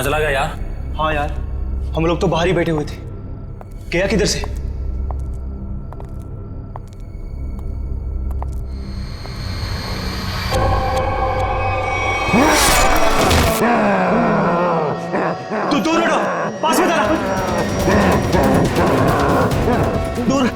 कहाँ चला गया यार? हाँ यार, हम लोग तो बाहर ही बैठे हुए थे। गया किधर से? तू दूर हटो, पास में चला। दूर।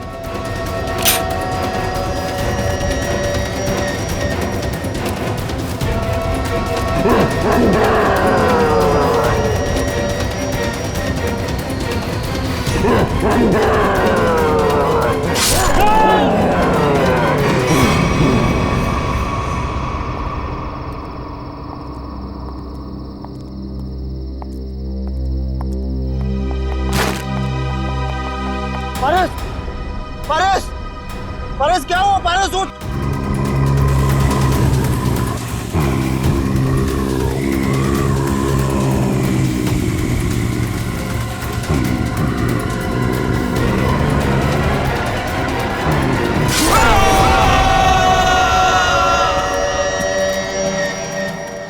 पारस, पारस, पारस क्या हुआ? पारस उठ।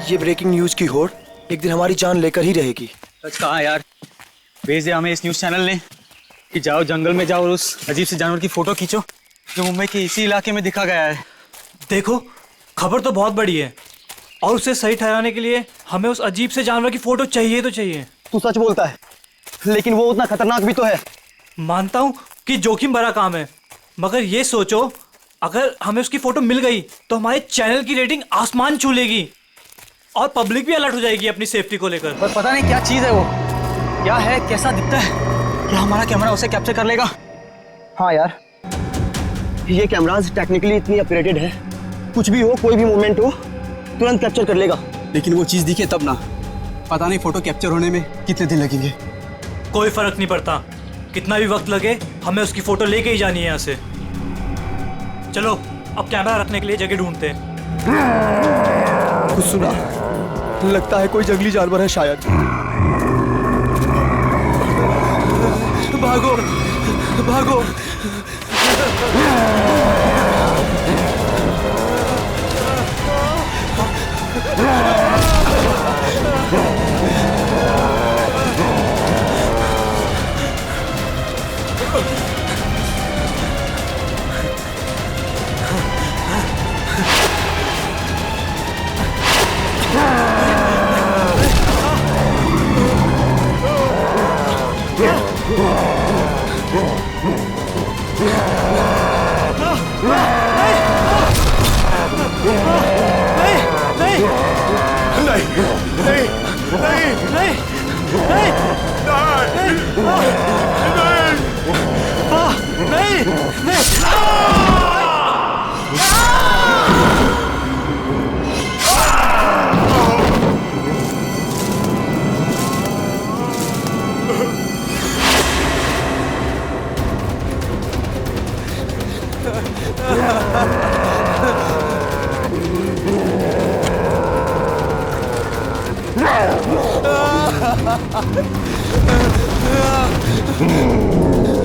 ये ब्रेकिंग न्यूज की होड़ एक दिन हमारी जान लेकर ही रहेगी। सच कहा यार, भेज दिया हमें इस न्यूज चैनल ने कि जाओ जंगल में जाओ और उस अजीब से जानवर की फोटो खींचो जो मुंबई के इसी इलाके में दिखा गया है। देखो, खबर तो बहुत बड़ी है और उसे सही ठहराने के लिए हमें उस अजीब से जानवर की फोटो चाहिए तो चाहिए। तू सच बोलता है, लेकिन वो उतना खतरनाक भी तो है। मानता हूँ कि जोखिम भरा काम है, मगर ये सोचो अगर हमें उसकी फोटो मिल गई तो हमारे चैनल की रेटिंग आसमान छू लेगी और पब्लिक भी अलर्ट हो जाएगी अपनी सेफ्टी को लेकर। पर पता नहीं क्या चीज है वो, क्या है, कैसा दिखता है, क्या हमारा कैमरा उसे कैप्चर कर लेगा? हाँ यार, ये कैमराज टेक्निकली इतनी अपग्रेडेड है, कुछ भी हो, कोई भी मूवमेंट हो, तुरंत कैप्चर कर लेगा। लेकिन वो चीज दिखे तब ना, पता नहीं फोटो कैप्चर होने में कितने दिन लगेंगे। कोई फर्क नहीं पड़ता, कितना भी वक्त लगे हमें उसकी फोटो लेके ही जानी है यहाँ से। चलो अब कैमरा रखने के लिए जगह ढूंढते हैं। कुछ सुना? लगता है कोई जंगली जानवर है शायद। भागो, भागो।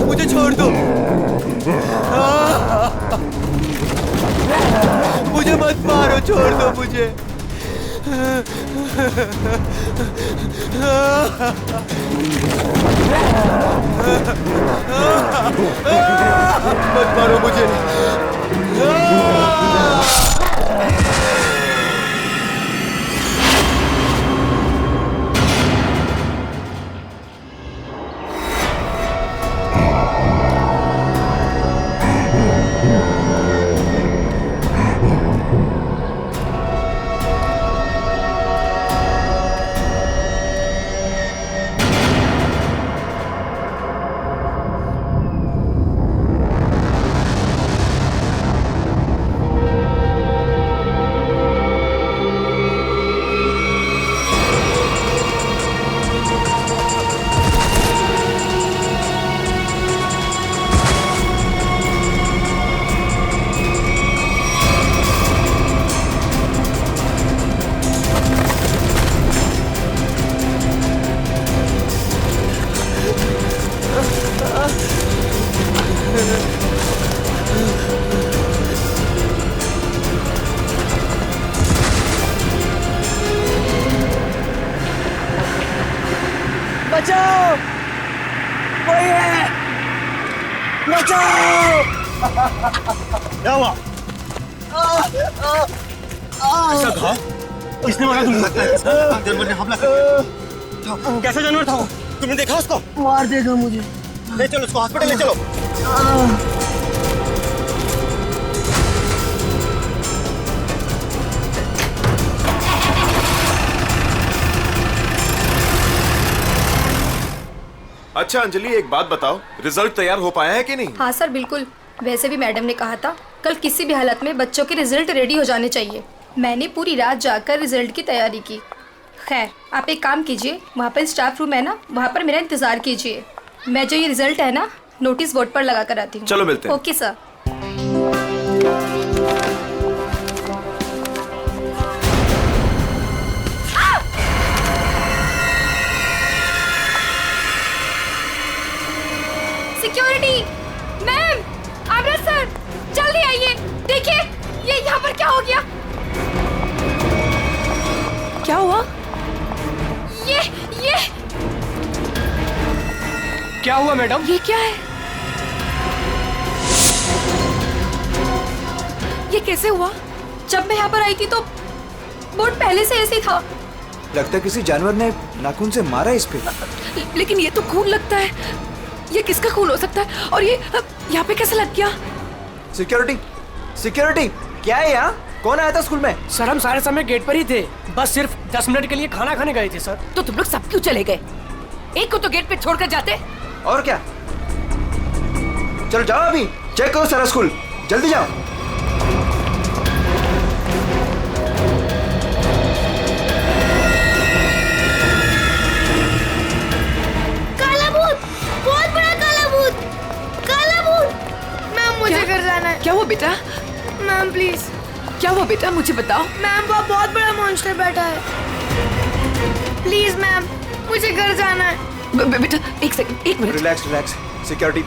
मुझे छोड़ दो, मुझे मत मारो, छोड़ दो मुझे। मत मारो मुझे। बचाओ। क्या हुआ? ऐसा घाव किसने मारा तुमको लगता है? जानवर ने हमला कर। कैसा जानवर था वो? तुमने देखा उसको? मार देगा मुझे। ले चलो उसको हॉस्पिटल ले चलो। अच्छा अंजलि, एक बात बताओ, रिजल्ट तैयार हो पाया है कि नहीं? हाँ सर, बिल्कुल। वैसे भी मैडम ने कहा था कल किसी भी हालत में बच्चों के रिजल्ट रेडी हो जाने चाहिए। मैंने पूरी रात जाकर रिजल्ट की तैयारी की। खैर, आप एक काम कीजिए, वहाँ पर स्टाफ रूम है ना, वहाँ पर मेरा इंतज़ार कीजिए। मैं जो ये रिजल्ट है ना, नोटिस बोर्ड पर लगा कर आती हूँ। चलो मिलते हैं। Okay sir. सिक्योरिटी मैम, आमरा सर, जल्दी आइए। देखिए ये यहाँ पर क्या हो गया। क्या हुआ? ये क्या हुआ मैडम? ये क्या है? ये कैसे हुआ? जब मैं यहाँ पर आई थी तो बोर्ड पहले से ऐसे ही था। लगता है किसी जानवर ने नाखून से मारा इस पे। लेकिन ये तो खून लगता है। ये किसका खून हो सकता है? और ये यहाँ पे कैसे लग गया? सिक्योरिटी, सिक्योरिटी, क्या है यहाँ? कौन आया था स्कूल में? सर हम सारे समय गेट पर ही थे, बस सिर्फ 10 मिनट के लिए खाना खाने गए थे सर। तो तुम लोग सब क्यों चले गए? एक को तो गेट पे छोड़कर जाते। और क्या? चलो जाओ, अभी चेक करो सारा स्कूल, जल्दी जाओ। काला भूत, बहुत बड़ा काला भूत, काला भूत। मैम मुझे घर जाना है। क्या हुआ बेटा? Ma'am please. क्या हुआ बेटा, मुझे बताओ। मैम वो बहुत बड़ा मॉन्स्टर बैठा है। प्लीज मैम, मुझे घर जाना है। बेटा एक सेकंड, एक मिनट। Relax relax, security.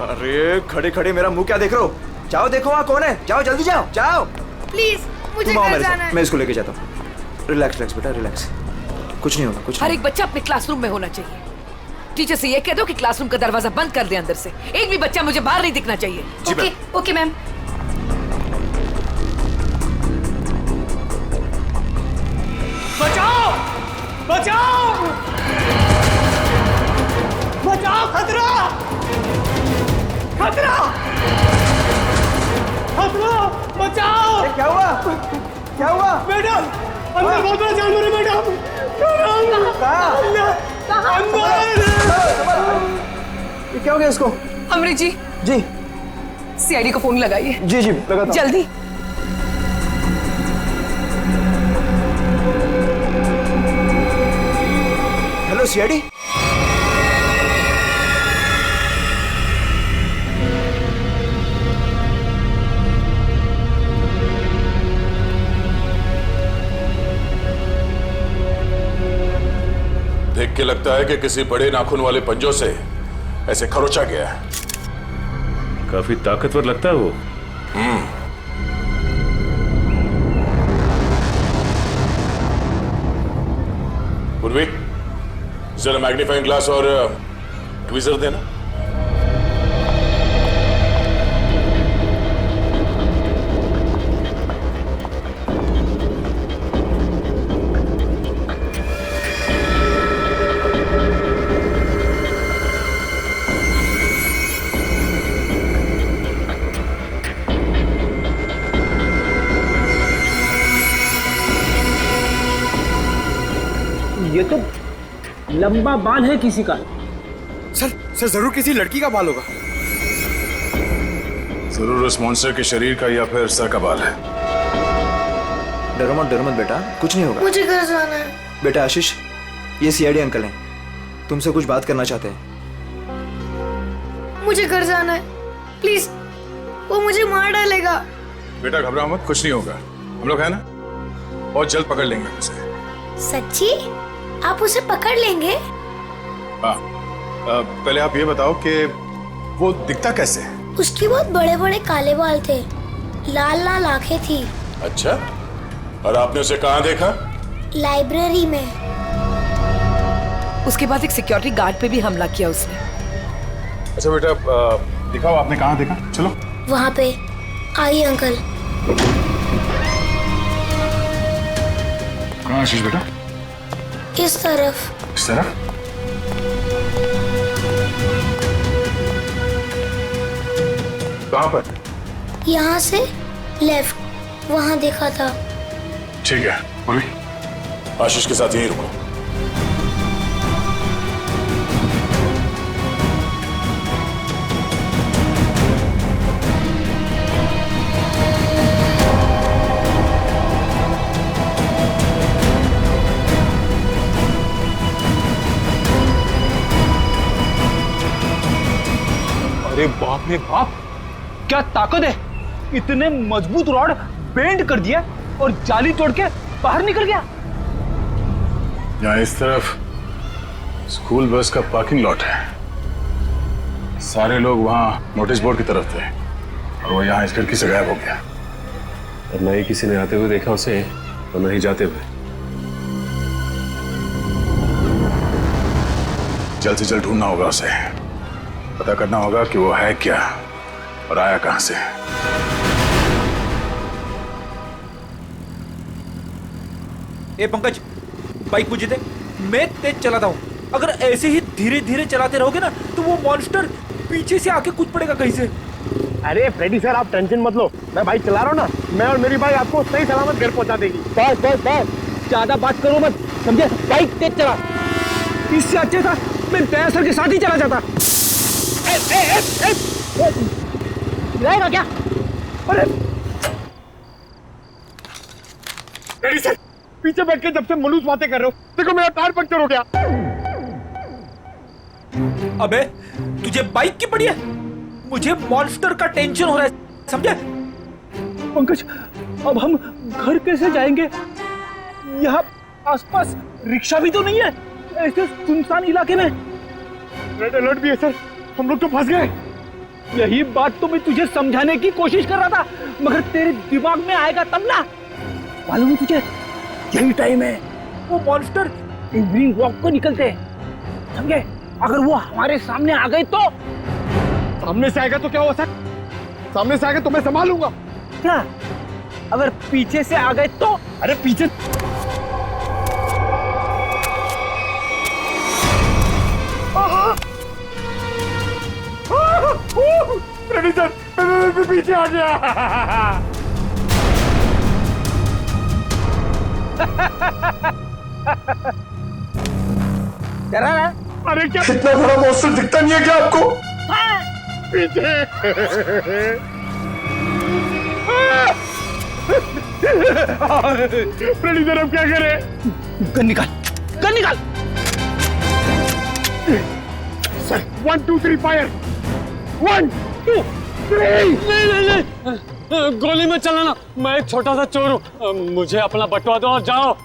अरे खड़े खड़े मेरा मुंह क्या देख रहे हो? जाओ देखो वहाँ कौन है, जाओ जल्दी जाओ, जाओ। प्लीज मुझे तुम आओ घर मेरे जाना साथ, है। मैं इसको लेके जाता हूँ। रिलैक्स रिलैक्स बेटा, रिलैक्स, कुछ नहीं होगा, कुछ हर नहीं। एक बच्चा अपने क्लासरूम में होना चाहिए। टीचर से ये कह दो कि क्लासरूम का दरवाजा बंद कर दे अंदर से। एक भी बच्चा मुझे बाहर नहीं दिखना चाहिए। Okay okay ma'am. बचाओ, बचाओ, बचाओ, खतरा, खतरा, खतरा, बचाओ। क्या हुआ? क्या हुआ? मैडम, अंदर बहुत बड़ा जानवर है मैडम। ये क्या हो गया इसको? अमृत जी, जी सीआईडी को फोन लगाइए जी जी, लगाता हूँ। जल्दी। Hello CID. देख के लगता है कि किसी बड़े नाखून वाले पंजों से ऐसे खरोचा गया है। काफी ताकतवर लगता है वो। पूर्वी, जरा मैग्नीफाइंग ग्लास और ट्वीजर देना। ये तो लंबा बाल है किसी का। सर जरूर किसी लड़की का बाल होगा। जरूर उस मॉन्स्टर के शरीर का या फिर सर का बाल है। डरो मत बेटा, कुछ नहीं होगा। मुझे घर जाना है। बेटा आशीष, ये सीआईडी अंकल हैं, तुमसे कुछ बात करना चाहते हैं। मुझे घर जाना है, प्लीज। वो मुझे मार डालेगा। बेटा घबराओ मत, कुछ नहीं होगा। हम लोग है ना, बहुत जल्द पकड़ लेंगे उसे। सच्ची? आप उसे पकड़ लेंगे? हाँ, पहले आप ये बताओ कि वो दिखता कैसे है? उसके बहुत बड़े बड़े काले बाल थे, लाल लाल आंखें थी। अच्छा, और आपने उसे कहाँ देखा? लाइब्रेरी में। उसके बाद एक सिक्योरिटी गार्ड पे भी हमला किया उसने। अच्छा बेटा, दिखाओ आपने कहाँ देखा, चलो। वहाँ पे। आइए अंकल। कहाँ आशीष बेटा? इस तरफ। इस तरफ? कहाँ पर? यहाँ से लेफ्ट, वहाँ देखा था। ठीक है, पूर्वी आशीष के साथ यहीं रुको। अरे बाप रे बाप, क्या ताकत है! इतने मजबूत रॉड बेंड कर दिया और जाली तोड़ के बाहर निकल गया। यहाँ इस तरफ स्कूल बस का पार्किंग लॉट है। सारे लोग वहाँ नोटिस बोर्ड की तरफ थे और वो यहाँ इस खिड़की से गायब हो गया। और न ही किसी ने आते हुए देखा उसे और न ही जाते हुए। जल्द से जल्द ढूंढना होगा उसे, पता करना होगा कि वो है क्या और आया कहां से। ए पंकज, बाइक मुझे दे, मैं तेज चलाता हूँ। अगर ऐसे ही धीरे धीरे चलाते रहोगे ना तो वो मॉन्स्टर पीछे से आके कूद पड़ेगा कहीं से। अरे फ्रेडी सर, आप टेंशन मत लो, मैं बाइक चला रहा हूँ ना, मैं और मेरी बाइक आपको सही सलामत घर पहुंचा देगी। बस बस बस, ज्यादा बात करो मत, समझे? बाइक तेज चला। इससे अच्छे था मैं दया सर के साथ ही चला जाता। रहेगा क्या? अरे फ्रेडी सर, पीछे बैठ के जब से मलूस बातें कर रहे हो, देखो मेरा टायर पंक्चर हो गया। अबे तुझे बाइक की पड़ी है, मुझे मॉन्स्टर का टेंशन हो रहा है, समझे? पंकज, अब हम घर कैसे जाएंगे? यहाँ आसपास रिक्शा भी तो नहीं है, ऐसे सुनसान इलाके में। रेड अलर्ट भी है सर, हम लोग तो फंस गए। यही बात तो मैं तुझे समझाने की कोशिश कर रहा था, मगर तेरे दिमाग में आएगा तब ना। मालूम है तुझे, यही टाइम है वो मॉन्स्टर इवनिंग वॉक को निकलते हैं, समझे? अगर वो हमारे सामने आ गए तो? सामने से आएगा तो क्या हुआ सर? सामने से आएगा तो मैं संभालूंगा। क्या? अगर पीछे से आ गए तो? अरे पीछे फ्रेडी सर, मैं पीछे आ गया। डरा रहा? अरे क्या इतना बड़ा मॉन्स्टर दिखता नहीं है क्या आपको? पीछे। फ्रेडी सर, अब क्या करें? गन निकाल, गन निकाल। Sir 1 2 3 fire. 1 2 3। नहीं, गोली में चलाना, मैं एक छोटा सा चोर हूँ, मुझे अपना बटवा दो और जाओ।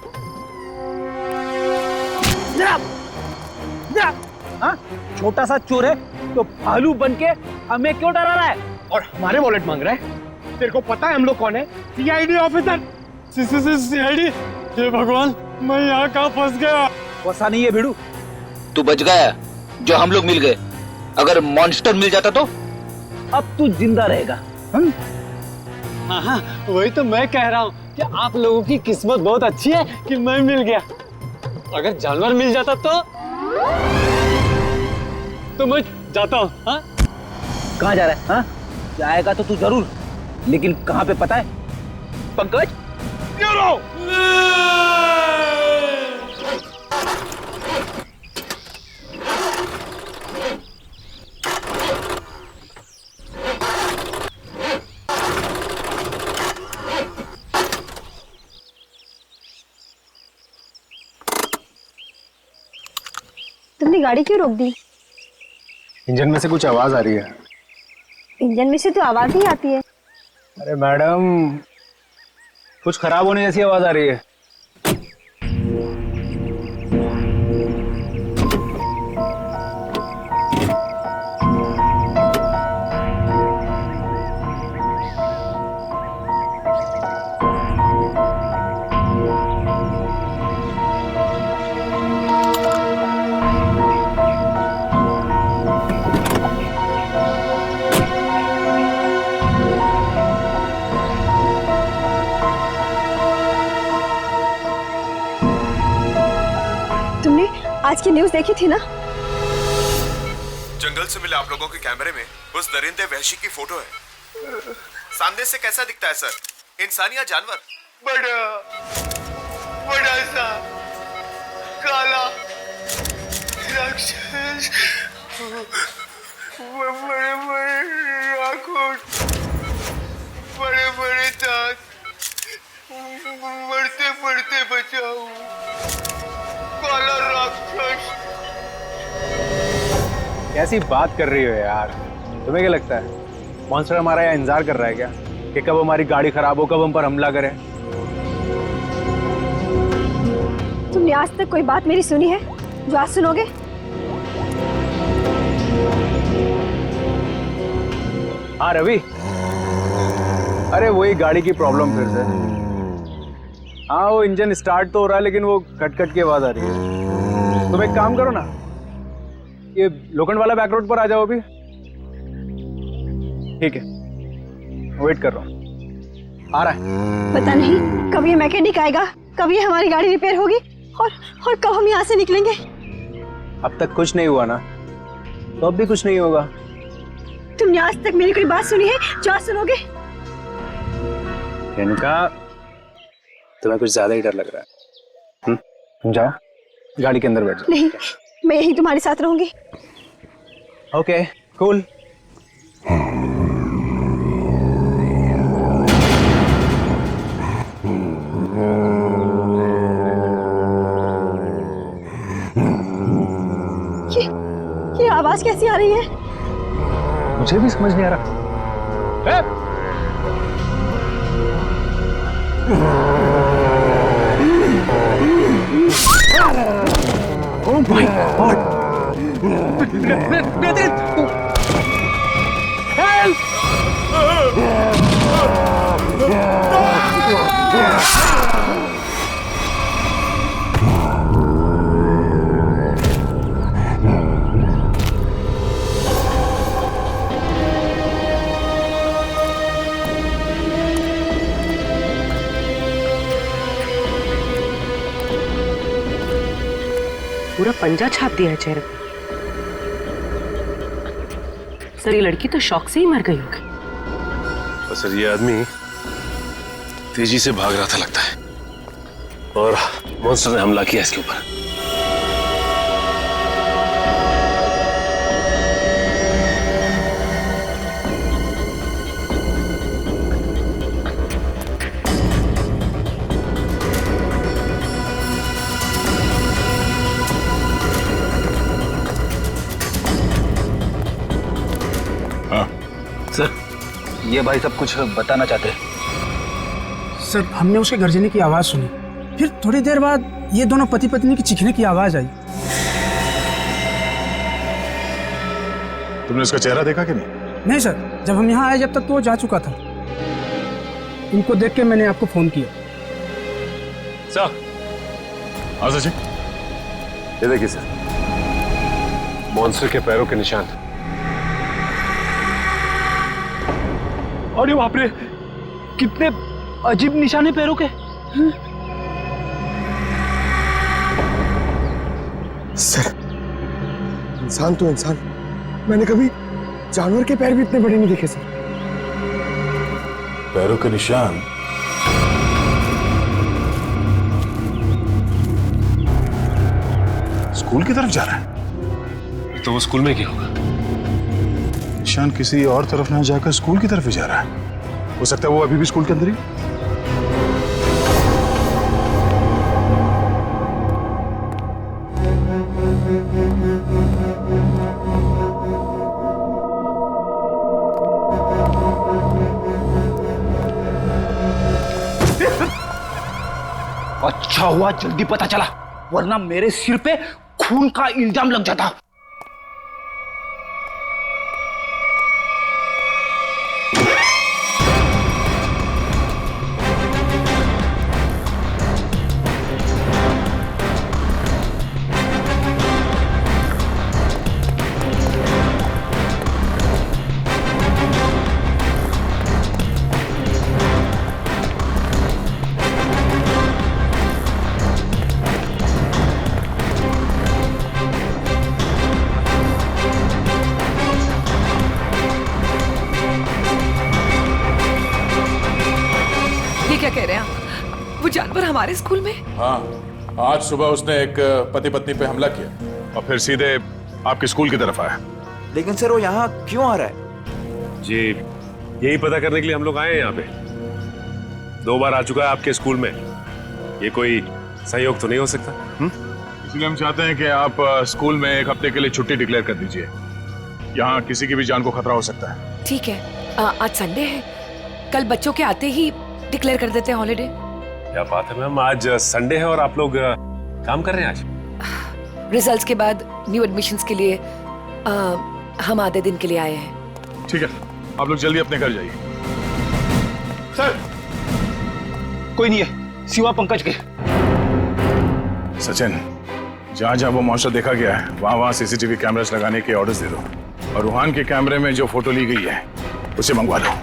हाँ? छोटा सा चोर है तो भालू बन के हमें क्यों डरा रहा है? और हमारे वॉलेट मांग रहा है। तेरे को पता है हम लोग कौन है? CID officer. सीआईडी? हे भगवान, मैं यहाँ कहाँ फंस गया? फंसा नहीं है भिड़ू, तू बच गया जो हम लोग मिल गए। अगर मॉन्स्टर मिल जाता तो? अब तू जिंदा रहेगा। हाँ, वही तो मैं कह रहा हूँ कि आप लोगों की किस्मत बहुत अच्छी है कि मैं मिल गया। अगर जानवर मिल जाता तो मैं जाता हूँ। हाँ? कहाँ जा रहा है? हाँ? जाएगा तो तू जरूर, लेकिन कहाँ पे पता है? पंकज, तुमने गाड़ी क्यों रोक दी? इंजन में से कुछ आवाज आ रही है। इंजन में से तो आवाज ही आती है। अरे मैडम, कुछ खराब होने जैसी आवाज आ रही है। आज की न्यूज़ देखी थी ना? जंगल से मिले आप लोगों के कैमरे में उस दरिंदे वहशी की फोटो है। सामने से कैसा दिखता है सर, इंसान या जानवर? बड़ा बड़ा सा काला राक्षस, बड़े बड़े आंखों, बड़े बड़े दांत, बढ़ते बढ़ते बचाओ, काला राक्षस। कैसी बात कर रही हो यार? तुम्हें क्या लगता है मॉन्स्टर हमारा यहाँ इंतजार कर रहा है क्या कि कब हमारी गाड़ी खराब हो, कब हम पर हमला करे? तुमने आज तक कोई बात मेरी सुनी है जो आज सुनोगे? हाँ रवि, अरे वही गाड़ी की प्रॉब्लम फिर से। हाँ वो इंजन स्टार्ट तो हो रहा है लेकिन वो कट कट की आवाज आ रही है। तुम एक काम करो ना, ये लोखंड वाला बैक रोड पर आ जाओ अभी। ठीक है, वेट कर रहा हूँ, आ रहा है। पता नहीं कब ये मैकेनिक आएगा, कब ये हमारी गाड़ी रिपेयर होगी और कब हम यहाँ से निकलेंगे। अब तक कुछ नहीं हुआ ना, तो अब भी कुछ नहीं होगा। तुमने आज तक मेरी कोई बात सुनी है जो आज सुनोगे? इनका तुम्हें कुछ ज्यादा ही डर लग रहा है। तुम जाओ गाड़ी के अंदर बैठ जाओ। नहीं, मैं यहीं तुम्हारे साथ रहूंगी। Okay cool. ये आवाज कैसी आ रही है? मुझे भी समझ नहीं आ रहा। Oh my God! Help! पूरा पंजा छाप दिया है चेहरे पे। सर ये लड़की तो शौक से ही मर गई होगी। सर ये आदमी तेजी से भाग रहा था लगता है और मॉन्स्टर ने हमला किया इसके ऊपर। सर ये भाई सब कुछ बताना चाहते हैं। सर हमने उसके गर्जने की आवाज सुनी, फिर थोड़ी देर बाद ये दोनों पति पत्नी की चीखने की आवाज आई। तुमने उसका चेहरा देखा कि नहीं? नहीं सर, जब हम यहाँ आए जब तक तो वो जा चुका था। उनको देख के मैंने आपको फोन किया। सर हाँ सचिन, ये देखिए सर, मॉन्स्टर के पैरों के निशान। अरे बाप रे, कितने अजीब निशाने पैरों के। सर इंसान तो इंसान, मैंने कभी जानवर के पैर भी इतने बड़े नहीं देखे सर। पैरों के निशान? स्कूल की तरफ जा रहा है? तो वो स्कूल में क्या होगा? निशान किसी और तरफ ना जाकर स्कूल की तरफ ही जा रहा है। हो सकता है वो अभी भी स्कूल के अंदर ही। अच्छा हुआ जल्दी पता चला, वरना मेरे सिर पे खून का इल्जाम लग जाता। क्या कह रहे हैं आप? वो जानवर हमारे स्कूल में? हाँ, आज सुबह उसने एक पति पत्नी पे हमला किया और फिर सीधे आपके स्कूल की तरफ आया। लेकिन सर वो यहाँ क्यों आ रहा है? जी यही पता करने के लिए हम लोग आए हैं यहाँ पे। 2 बार आ चुका है आपके स्कूल में, ये कोई संयोग तो नहीं हो सकता? इसलिए हम चाहते हैं कि आप स्कूल में 1 हफ्ते के लिए छुट्टी डिक्लेयर कर दीजिए। यहाँ किसी की भी जान को खतरा हो सकता है। ठीक है, आज संडे है, कल बच्चों के आते ही डिक्लेयर कर देते हैं हॉलिडे। क्या बात है मैम, आज संडे है और आप लोग काम कर रहे हैं आज? रिजल्ट्स के बाद न्यू एडमिशंस के लिए हम आधे दिन के लिए आए हैं। ठीक है, आप लोग जल्दी अपने घर जाइए। सर कोई नहीं है सिवा पंकज के। सचिन, जहाँ जहाँ वो मॉन्स्टर देखा गया है वहाँ सीसीटीवी कैमरास लगाने के ऑर्डर्स दे दो और रूहान के कैमरे में जो फोटो ली गई है उसे मंगवा लो।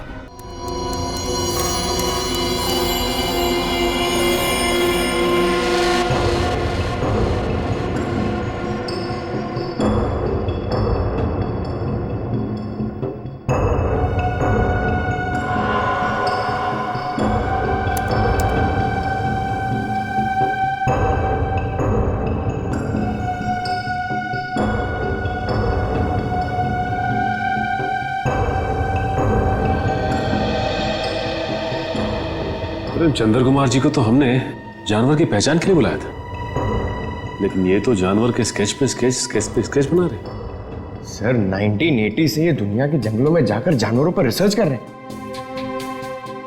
चंद्र कुमार जी को तो हमने जानवर की पहचान के लिए बुलाया था, लेकिन ये तो जानवर के स्केच पे स्केच बना रहे। सर 1980 से ये दुनिया के जंगलों में जाकर जानवरों पर रिसर्च कर रहे हैं।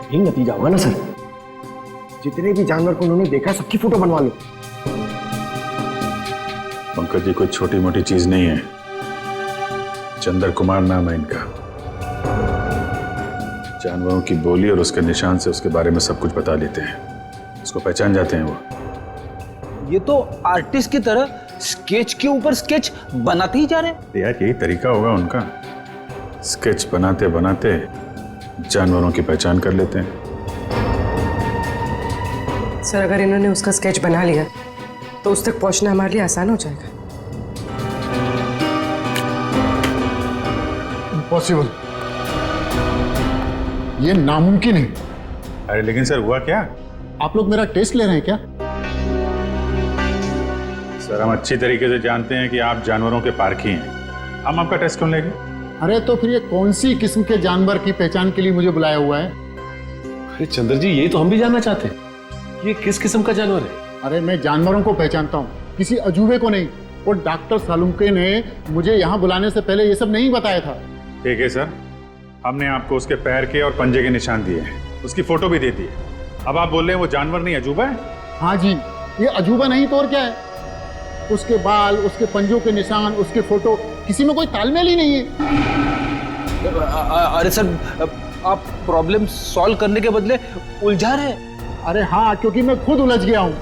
यही नतीजा होगा ना सर। जितने भी जानवर को उन्होंने देखा सबकी फोटो बनवा लो। पंकज जी कोई छोटी मोटी चीज नहीं है। चंद्र कुमार नाम है इनका। जानवरों की बोली और उसके निशान से उसके बारे में सब कुछ बता लेते हैं, उसको पहचान जाते हैं वो। ये तो आर्टिस्ट की तरह स्केच के ऊपर स्केच बनाते ही जा रहे हैं। यार यही तरीका होगा उनका, स्केच बनाते बनाते जानवरों की पहचान कर लेते हैं। सर अगर इन्होंने उसका स्केच बना लिया तो उस तक पहुंचना हमारे लिए आसान हो जाएगा। इम्पॉसिबल, ये नामुमकिन है। अरे लेकिन सर हुआ क्या? आप लोग मेरा टेस्ट ले रहे हैं क्या? सर हम अच्छी तरीके से जानते हैं कि आप जानवरों के पारखी हैं, हम आपका टेस्ट क्यों लेंगे? अरे तो फिर ये कौन सी किस्म के जानवर की पहचान के लिए मुझे बुलाया हुआ है? अरे चंद्र जी यही तो हम भी जानना चाहते हैं, ये किस किस्म का जानवर है? अरे मैं जानवरों को पहचानता हूँ, किसी अजूबे को नहीं। और डॉक्टर सालुंके ने मुझे यहाँ बुलाने से पहले ये सब नहीं बताया था। ठीक है सर, हमने आपको उसके पैर के और पंजे के निशान दिए हैं, उसकी फोटो भी दे दी है। अब आप बोल रहे हैं वो जानवर नहीं अजूबा है? हाँ जी, ये अजूबा नहीं तो और क्या है। उसके बाल, उसके पंजों के निशान, उसके फोटो, किसी में कोई तालमेल ही नहीं है। अरे सर आप प्रॉब्लम सॉल्व करने के बदले उलझा रहे हैं। अरे हाँ, क्योंकि मैं खुद उलझ गया हूँ।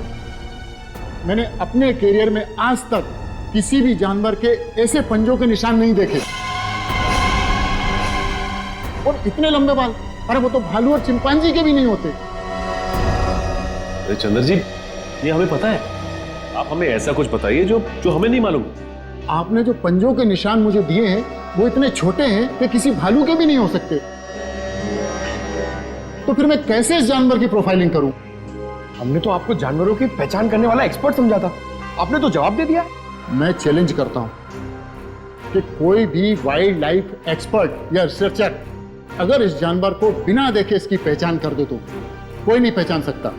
मैंने अपने करियर में आज तक किसी भी जानवर के ऐसे पंजों के निशान नहीं देखे। और इतने लंबे बाल, अरे वो तो भालू और चिंपांजी के भी नहीं होते। अरे चंद्र जी ये हमें पता है, आप हमें ऐसा कुछ बताइए जो हमें नहीं मालूम। आपने जो पंजों के निशान मुझे दिए हैं वो इतने छोटे हैं कि किसी भालू के भी नहीं हो सकते। तो फिर मैं कैसे इस जानवर की प्रोफाइलिंग करूं? हमने तो आपको जानवरों की पहचान करने वाला एक्सपर्ट समझा था, आपने तो जवाब दे दिया। मैं चैलेंज करता हूं कि कोई भी वाइल्ड लाइफ एक्सपर्ट या रिसर्चर अगर इस जानवर को बिना देखे इसकी पहचान कर दे तो कोई नहीं पहचान सकता।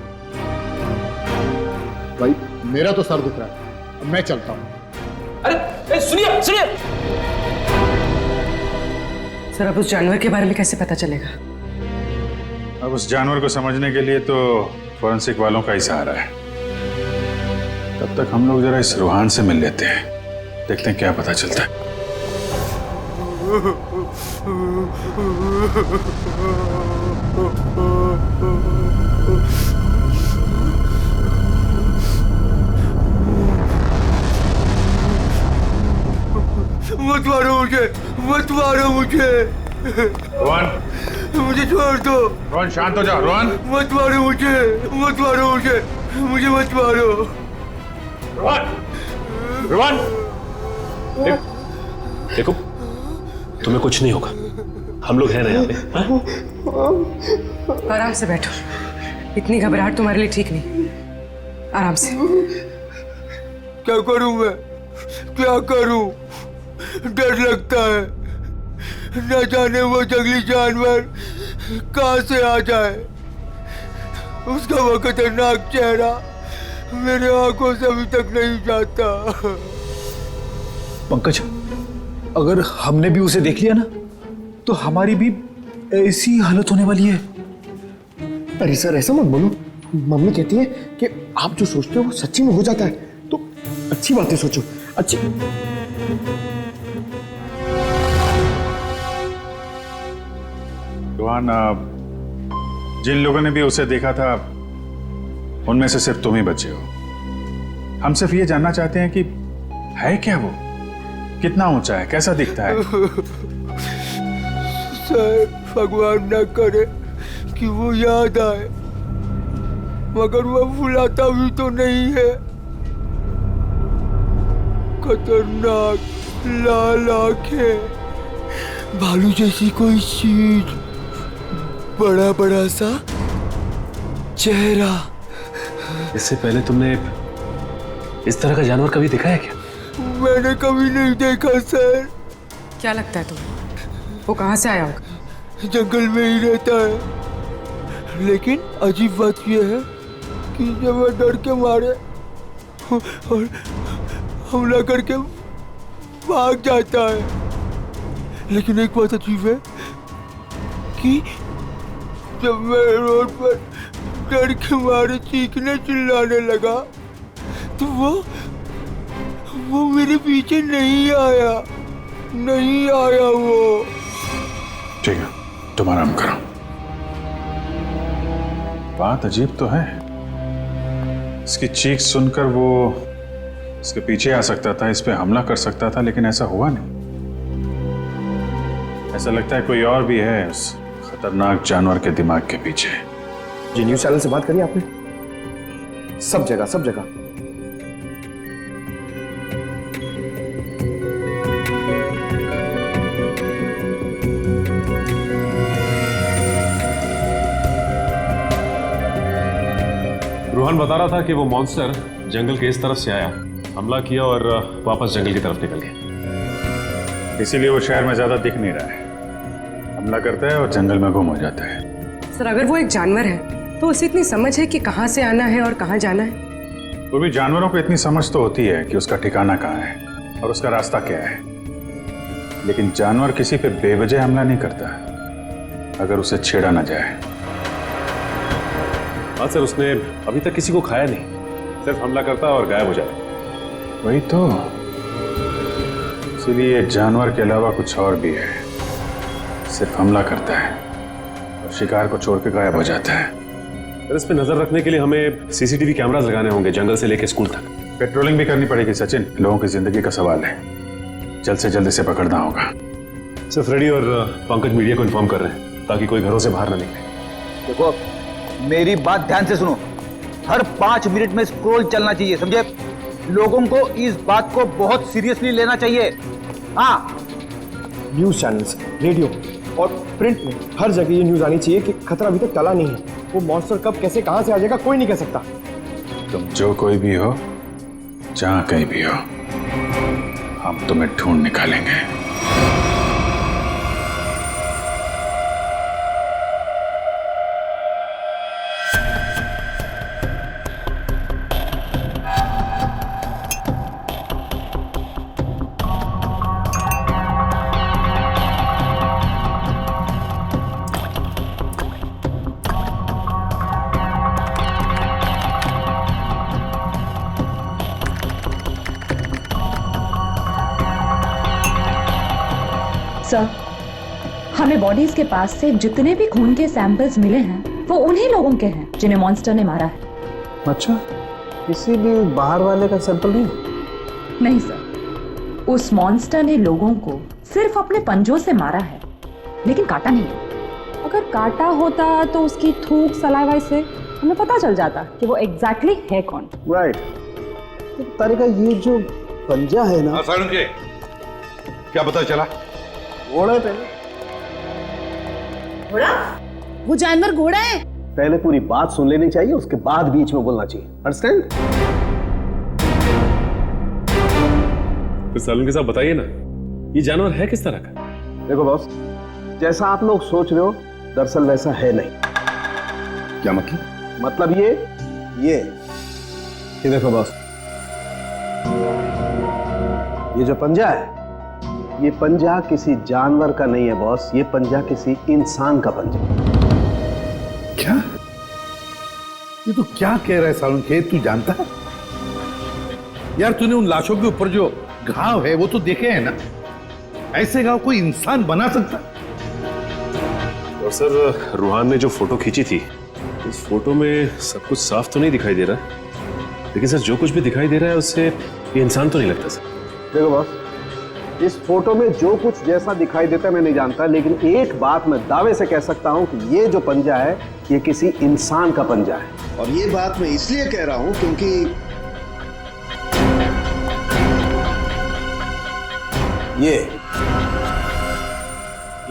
भाई मेरा तो सर दुख रहा है, अब मैं चलता हूं। अरे सुनिए सुनिए, सर अब उस जानवर के बारे में कैसे पता चलेगा? अब उस जानवर को समझने के लिए तो फॉरेंसिक वालों का ही सहारा है। तब तक हम लोग जरा इस रूहान से मिल लेते हैं, देखते हैं क्या पता चलता है। मत मारो मुझे, मत मारो मुझे। रोहन, मुझे छोड़ दो। रोहन शांत हो जाओ। रोहन मत मारो मुझे, मत मारो मुझे, मुझे मत मारो। रोहन, रोहन देखो तुम्हें कुछ नहीं होगा, हम लोग हैं ना यहाँ पे। आराम से बैठो। इतनी घबराहट तुम्हारे लिए ठीक नहीं। आराम से। क्या करूं मैं, क्या करूं? डर लगता है, न जाने वो जंगली जानवर कहां से आ जाए। उसका वो खतरनाक चेहरा मेरे आंखों से अभी तक नहीं जाता। पंकज, अगर हमने भी उसे देख लिया ना तो हमारी भी ऐसी हालत होने वाली है। अरे सर ऐसा मत बोलो, मम्मी कहती है कि आप जो सोचते हो वो सच्ची में हो जाता है, तो अच्छी बातें सोचो। अच्छी रोहन, जिन लोगों ने भी उसे देखा था उनमें से सिर्फ तुम ही बचे हो। हम सिर्फ ये जानना चाहते हैं कि है क्या वो, कितना ऊंचा है, कैसा दिखता है। सर भगवान न करे कि वो याद आए, मगर वो भुलाता भी तो नहीं है। खतरनाक लाल आंखें, भालू जैसी कोई चीज, बड़ा बड़ा सा चेहरा। इससे पहले तुमने इस तरह का जानवर कभी देखा है क्या? मैंने कभी नहीं देखा सर। क्या लगता है तुम्हें वो कहाँ से आया होगा? जंगल में ही रहता है, लेकिन अजीब बात यह है कि जब मैं डर के मारे और हमला करके भाग जाता है। लेकिन एक बात अजीब है कि जब मैं रोड पर डर के मारे चीखने चिल्लाने लगा तो वो मेरे पीछे नहीं आया, नहीं आया वो। ठीक है, तुम आराम करो। बात अजीब तो है, इसकी चीख सुनकर वो इसके पीछे आ सकता था, इस पे हमला कर सकता था, लेकिन ऐसा हुआ नहीं। ऐसा लगता है कोई और भी है उस खतरनाक जानवर के दिमाग के पीछे। जी न्यूज चैनल से बात करी आपने? सब जगह, सब जगह। रोहन बता रहा था कि वो मॉन्स्टर जंगल के इस तरफ से आया, हमला किया और वापस जंगल की तरफ निकल गया। इसीलिए वो शहर में ज्यादा दिख नहीं रहा है, हमला करता है और जंगल में गुम हो जाता है। सर अगर वो एक जानवर है तो उसे इतनी समझ है कि कहाँ से आना है और कहाँ जाना है? वो भी जानवरों को इतनी समझ तो होती है कि उसका ठिकाना कहाँ है और उसका रास्ता क्या है, लेकिन जानवर किसी पे बेवजह हमला नहीं करता अगर उसे छेड़ा ना जाए। हाँ सर, उसने अभी तक किसी को खाया नहीं, सिर्फ हमला करता और गायब हो जाता। वही तो, इसीलिए जानवर के अलावा कुछ और भी है, सिर्फ हमला करता है और शिकार को छोड़ के गायब हो जाता है। सर इस पे नजर रखने के लिए हमें सीसीटीवी कैमरास लगाने होंगे जंगल से लेकर स्कूल तक। पेट्रोलिंग भी करनी पड़ेगी सचिन, लोगों की जिंदगी का सवाल है, जल्द से जल्द इसे पकड़ना होगा। सर फ्रेडी और पंकज मीडिया को इन्फॉर्म कर रहे हैं ताकि कोई घरों से बाहर ना निकले। देखो मेरी बात ध्यान से सुनो, हर 5 मिनट में स्क्रॉल चलना चाहिए, समझे? लोगों को इस बात को बहुत सीरियसली लेना चाहिए। हाँ, न्यूज चैनल्स, रेडियो और प्रिंट में हर जगह ये न्यूज आनी चाहिए कि खतरा अभी तक टला नहीं है। वो मॉन्स्टर कब कैसे कहां से आ जाएगा कोई नहीं कह सकता। तुम जो कोई भी हो, जहां कहीं भी हो, हम तुम्हें ढूंढ निकालेंगे। सर, हमें बॉडीज के पास से जितने भी खून के सैंपल्स मिले हैं वो उन्हीं लोगों के हैं जिन्हें मॉन्स्टर ने मारा है। अच्छा, किसी भी बाहर वाले का सैंपल नहीं? नहीं सर, उस मॉन्स्टर ने लोगों को सिर्फ अपने पंजों से मारा है, लेकिन काटा नहीं है। अगर काटा होता तो उसकी थूक सलाइवा से हमें पता चल जाता कि वो एग्जैक्टली है कौन। राइट। तो तारिका, ये जो पंजा है ना, क्या पता चला? घोड़ा है पहले। घोड़ा? वो जानवर घोड़ा है? पहले पूरी बात सुन लेनी चाहिए, उसके बाद बीच में बोलना चाहिए। अंडरस्टैंड? तो सालून के साथ बताइए ना, ये जानवर है किस तरह का? देखो बॉस, जैसा आप लोग सोच रहे हो दरअसल वैसा है नहीं। क्या मतलब? मतलब ये देखो बॉस, ये जो पंजा है, ये पंजा किसी जानवर का नहीं है बॉस, ये पंजा किसी इंसान का पंजा। क्या? ये तो क्या कह रहा है सालून के? तू जानता है यार, तूने उन लाशों के ऊपर जो घाव है वो तो देखे हैं ना? ऐसे घाव कोई इंसान बना सकता? और सर, रूहान ने जो फोटो खींची थी, उस फोटो में सब कुछ साफ तो नहीं दिखाई दे रहा, लेकिन सर जो कुछ भी दिखाई दे रहा है उससे ये इंसान तो नहीं लगता सर। देखो बॉस, इस फोटो में जो कुछ जैसा दिखाई देता है मैं नहीं जानता, लेकिन एक बात मैं दावे से कह सकता हूं कि ये जो पंजा है ये किसी इंसान का पंजा है। और ये बात मैं इसलिए कह रहा हूं क्योंकि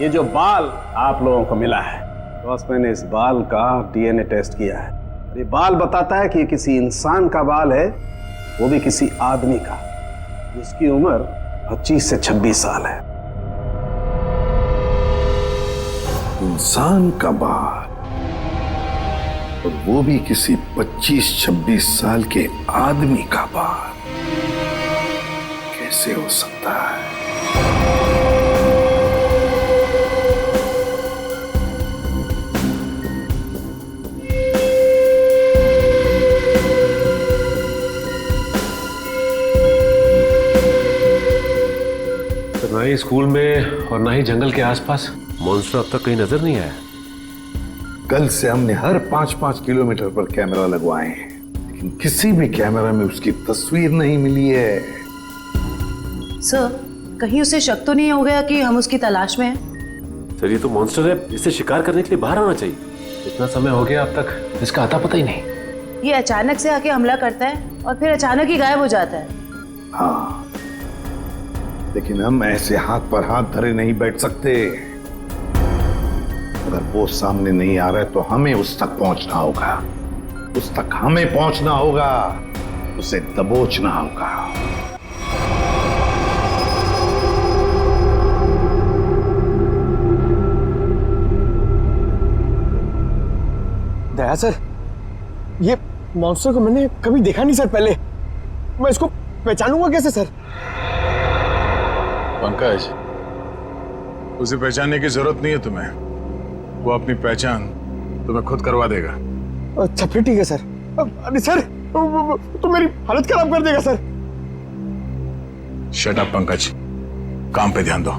ये जो बाल आप लोगों को मिला है बॉस, मैंने इस बाल का डीएनए टेस्ट किया है। ये बाल बताता है कि ये किसी इंसान का बाल है, वो भी किसी आदमी का, जिसकी उम्र 25 से 26 साल है। इंसान का बाल, और वो भी किसी 25-26 साल के आदमी का बाल, कैसे हो सकता है? ना ही स्कूल में और ना ही जंगल के आसपास मॉन्स्टर अब तक कहीं नजर नहीं आया। कल से हमने हर 5-5 किलोमीटर पर कैमरा लगवाए हैं, लेकिन किसी भी कैमरा में उसकी तस्वीर नहीं मिली है। सर, कहीं उसे शक तो नहीं हो गया कि हम उसकी तलाश में हैं? सर, ये तो मॉन्स्टर है, इसे शिकार करने के लिए बाहर आना चाहिए। इतना समय हो गया अब तक इसका आता पता ही नहीं। ये अचानक से आके हमला करता है और फिर अचानक ही गायब हो जाता है। हाँ, लेकिन हम ऐसे हाथ पर हाथ धरे नहीं बैठ सकते। अगर वो सामने नहीं आ रहा है तो हमें उस तक पहुंचना होगा, उस तक हमें पहुंचना होगा, उसे दबोचना होगा। दया सर, ये मॉन्स्टर को मैंने कभी देखा नहीं सर पहले, मैं इसको पहचानूंगा कैसे सर? पंकज, उसे पहचानने की जरूरत नहीं है तुम्हें, वो अपनी पहचान तुम्हें खुद करवा देगा। अच्छा फिर ठीक है सर। अरे सर, तो मेरी हालत खराब कर देगा सर। शट अप पंकज, काम पे ध्यान दो।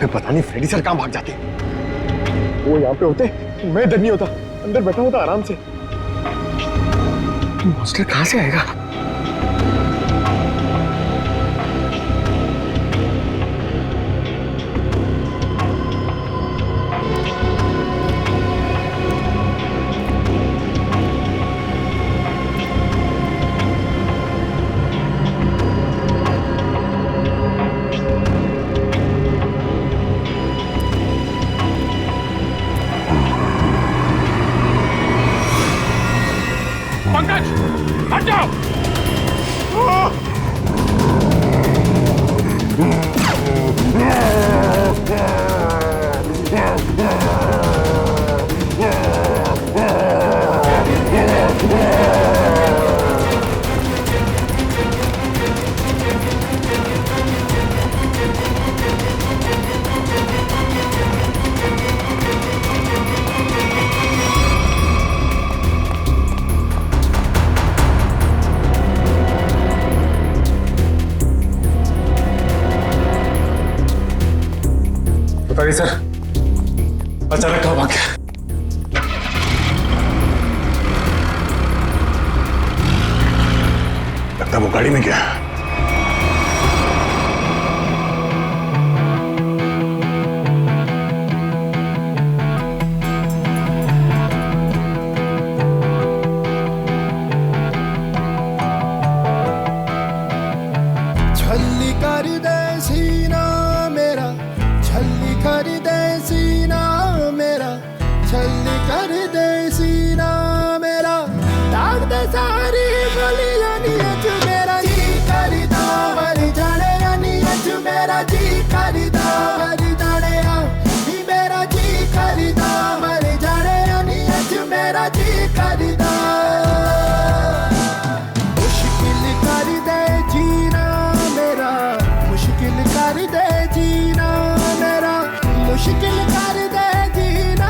पता नहीं फ्रेडी सर कहां भाग जाते। वो यहाँ पे होते मैं डर नहीं होता, अंदर बैठा होता आराम से। मॉन्स्टर कहां से आएगा? हट जाओ! बताइए सर, अचानक कहाँ भाग गया? लगता वो गाड़ी में गया। मुश्किल कर दे जीना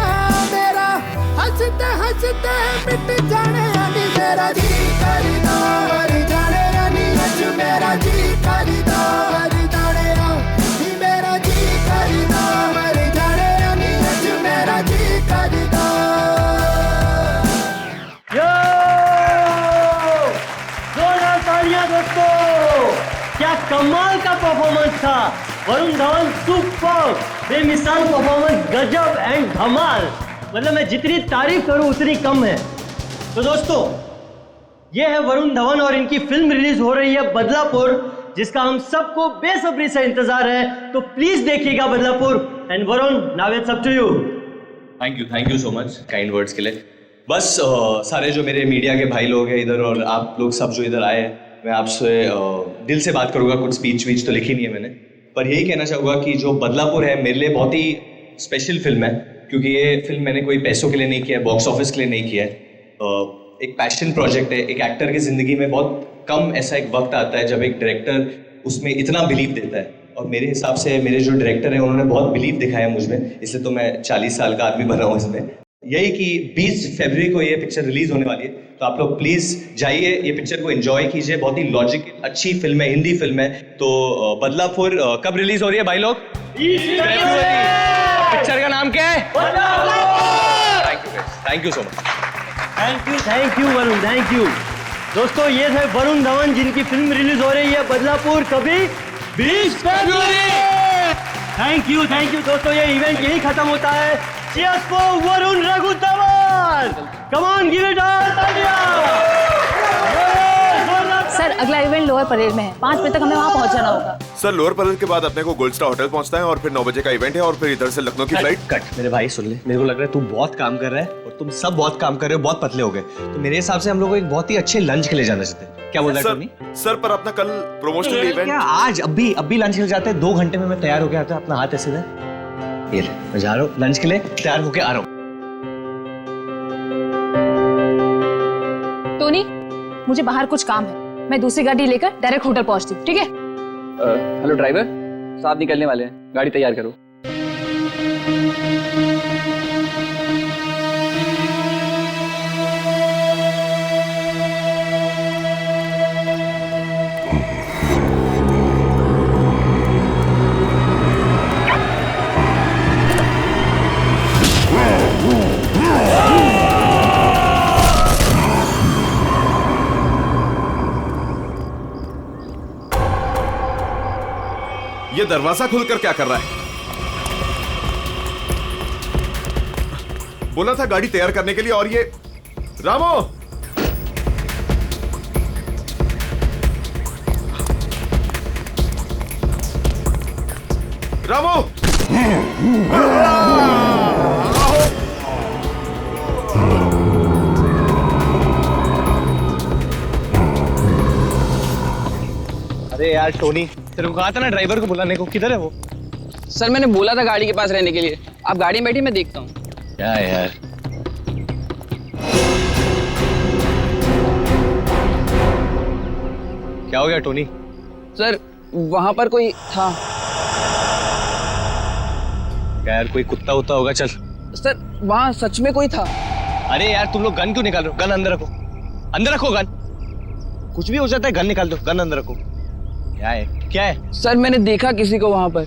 मेरा, हंसते हंसते मिट जाने अभी मेरा जी करदा मर जाने अभी अज मेरा जी करदा मर जाने अभी मेरा जी करदा मर जाने अभी अज मेरा जी करदा। जोरदार तालियां दोस्तों, क्या कमाल का परफॉर्मेंस था। वरुण धवन सुपर, बेमिसाल परफॉर्मेंस, गजब एंड धमाल। मतलब मैं जितनी तारीफ करूं उतनी कम है। तो दोस्तों ये है वरुण धवन और इनकी फिल्म रिलीज हो रही है बदलापुर, जिसका हम सबको बेसब्री से इंतजार है। तो प्लीज देखिएगा Badlapur. And Varun, now it's up to you. Thank you so much kind words के लिए। बस सारे जो मेरे मीडिया के भाई लोग हैं इधर और आप लोग सब जो इधर आए हैं, मैं आपसे दिल से बात करूंगा। कुछ स्पीच वीच तो लिखी नहीं है मैंने, पर यही कहना चाहूँगा कि जो बदलापुर है मेरे लिए बहुत ही स्पेशल फिल्म है, क्योंकि ये फिल्म मैंने कोई पैसों के लिए नहीं किया है, बॉक्स ऑफिस के लिए नहीं किया है। एक पैशन प्रोजेक्ट है। एक एक्टर की ज़िंदगी में बहुत कम ऐसा एक वक्त आता है जब एक डायरेक्टर उसमें इतना बिलीव देता है, और मेरे हिसाब से मेरे जो डायरेक्टर हैं उन्होंने बहुत बिलीव दिखाया मुझ में, इसलिए तो मैं 40 साल का आदमी बना हूँ इसमें। यही कि 20 फरवरी को ये पिक्चर रिलीज होने वाली है, तो आप लोग प्लीज जाइए, ये पिक्चर को एंजॉय कीजिए। बहुत ही लॉजिकल अच्छी फिल्म है, हिंदी फिल्म है। तो बदलापुर कब रिलीज हो रही है भाई लोग? पिक्चर का नाम क्या है? Thank you so much. Thank you Varun, thank you. दोस्तों ये थे वरुण धवन जिनकी फिल्म रिलीज हो रही है बदलापुर, कभी 20 फरवरी। थैंक यू दोस्तों, ये इवेंट यही खत्म होता है। Cheers for Varun Raghu Dhawan. Come on, give it all, तालियां। सर अगला इवेंट लोअर परेड में है, 5 बजे तक हमें वहाँ पहुँच जाना होगा। सर लोअर परेड के बाद अपने को गोल्ड स्टार होटल पहुंचना है और फिर 9 बजे का इवेंट है और फिर इधर से लखनऊ की फ्लाइट। कट मेरे भाई सुन ले, मेरे को लग रहा है तू बहुत काम कर रहा है और तुम सब बहुत काम कर रहे हो, बहुत पतले हो गए। तो मेरे हिसाब से हम लोग एक बहुत ही अच्छे लंच के लिए जाना चाहते हैं। क्या बोल रहा है टोनी? सर पर अपना कल प्रमोशनल इवेंट आज अभी लंच के लिए जाते हैं। 2 घंटे में मैं तैयार होके आता हूँ। अपना हाथ ऐसे दे, ये ले, मैं जा रहा हूँ लंच के लिए, तैयार होके आ रहा हूँ। टोनी मुझे बाहर कुछ काम है, मैं दूसरी गाड़ी लेकर डायरेक्ट होटल पहुंचती हूँ, ठीक है? हेलो ड्राइवर साहब, निकलने वाले हैं, गाड़ी तैयार करो। ये दरवाजा खुलकर क्या कर रहा है? बोला था गाड़ी तैयार करने के लिए, और ये रामो रामो अरे यार टोनी, तेरे को कहा था ना ड्राइवर को बुलाने को, किधर है वो? सर मैंने बोला था गाड़ी के पास रहने के लिए, आप गाड़ी में बैठी, मैं देखता हूँ। क्या यार, क्या हो गया टोनी? सर वहां पर कोई था। क्या यार, कोई कुत्ता उत्ता होगा? चल। सर वहां सच में कोई था। अरे यार तुम लोग गन क्यों निकाल रहे हो? गन अंदर रखो, अंदर रखो गन। कुछ भी हो जाता है, गन निकाल दो, गन अंदर रखो। क्या है, क्या है? सर मैंने देखा किसी को वहां पर।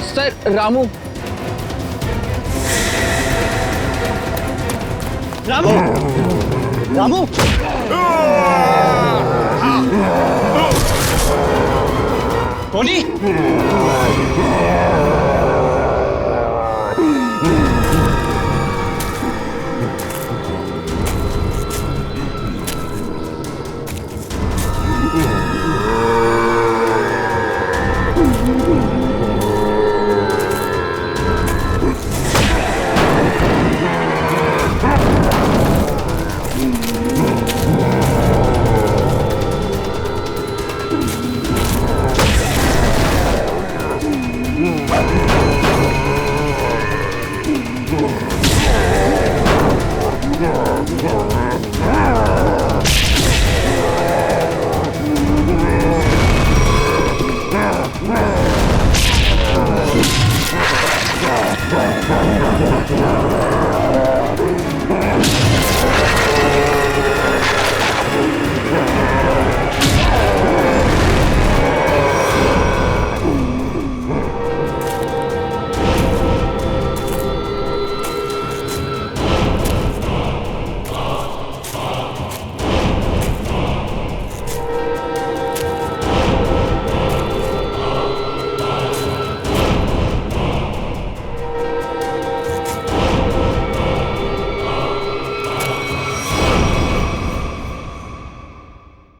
Sir Ramu, Ramu, Ramu, Tony,